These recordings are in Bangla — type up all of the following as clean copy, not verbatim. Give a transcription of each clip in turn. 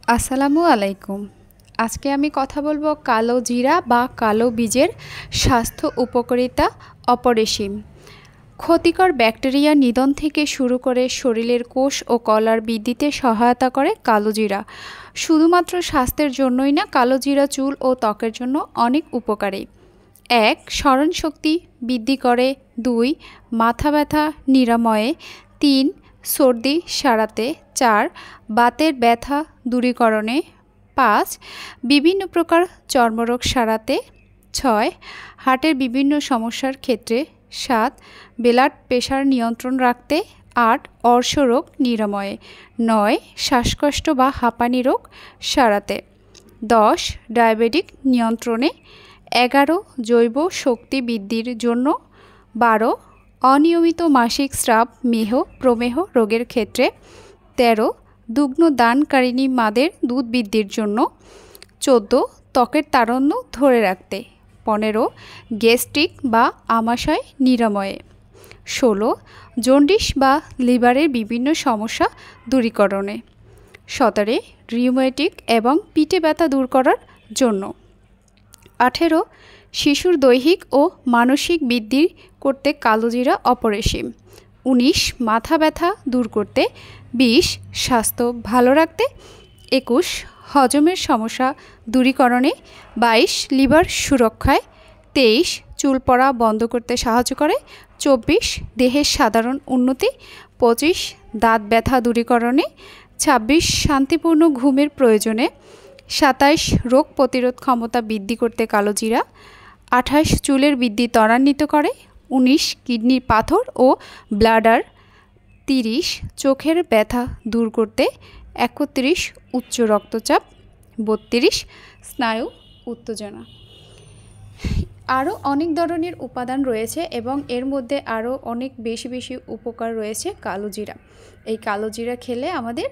আসসালামু আলাইকুম। আজকে আমি কথা বলবো কালো জিরা বা কালো বীজের স্বাস্থ্য উপকারিতা অপরিসীম। ক্ষতিকর ব্যাকটেরিয়া নিধন থেকে শুরু করে শরীরের কোষ ও কলার বৃদ্ধিতে সহায়তা করে কালো জিরা। শুধুমাত্র স্বাস্থ্যের জন্যই না, কালো জিরা চুল ও ত্বকের জন্য অনেক উপকারী। ১. স্মরণশক্তি বৃদ্ধি করে। ২. মাথা ব্যথা নিরাময়ে। ৩. সর্দি সারাতে। ৪. বাতের ব্যথা দূরীকরণে। ৫. বিভিন্ন প্রকার চর্মরোগ সারাতে। ৬. হার্টের বিভিন্ন সমস্যার ক্ষেত্রে। ৭. ব্লাড প্রেশার নিয়ন্ত্রণ রাখতে। ৮. অর্শরোগ নিরাময়ে। ৯. শ্বাসকষ্ট বা হাঁপানি রোগ সারাতে। ১০. ডায়াবেটিক নিয়ন্ত্রণে। ১১. জৈব শক্তি বৃদ্ধির জন্য। ১২. অনিয়মিত মাসিক স্রাব প্রমেহ রোগের ক্ষেত্রে। ১৩. দুগ্ধদানকারিণী মাদের দুধ বৃদ্ধির জন্য। ১৪. ত্বকের তারুণ্য ধরে রাখতে। ১৫. গ্যাস্ট্রিক বা আমাশয় নিরাময়ে। ১৬. জন্ডিস বা লিভারের বিভিন্ন সমস্যা দূরীকরণে। ১৭. রিউমেটিক এবং পিঠে ব্যথা দূর করার জন্য। ১৮. শিশুর দৈহিক ও মানসিক বৃদ্ধি করতে কালোজিরা অপরিসীম। ১৯. মাথা ব্যথা দূর করতে। ২০. স্বাস্থ্য ভালো রাখতে। ২১. হজমের সমস্যা দূরীকরণে। ২২. লিভার সুরক্ষায়। ২৩. চুল পড়া বন্ধ করতে সাহায্য করে। ২৪. দেহের সাধারণ উন্নতি। ২৫. দাঁত ব্যথা দূরীকরণে। ২৬. শান্তিপূর্ণ ঘুমের প্রয়োজনে। ২৭. রোগ প্রতিরোধ ক্ষমতা বৃদ্ধি করতে কালোজিরা। ২৮. চুলের বৃদ্ধি ত্বরান্বিত করে। ১৯. কিডনির পাথর ও ব্লাডার। ৩০. চোখের ব্যথা দূর করতে। ৩১. উচ্চ রক্তচাপ। ৩২. স্নায়ু উত্তেজনা। আরও অনেক ধরনের উপাদান রয়েছে এবং এর মধ্যে আরও অনেক বেশি বেশি উপকার রয়েছে কালোজিরা। এই কালোজিরা খেলে আমাদের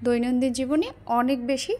দৈনন্দিন জীবনে অনেক বেশি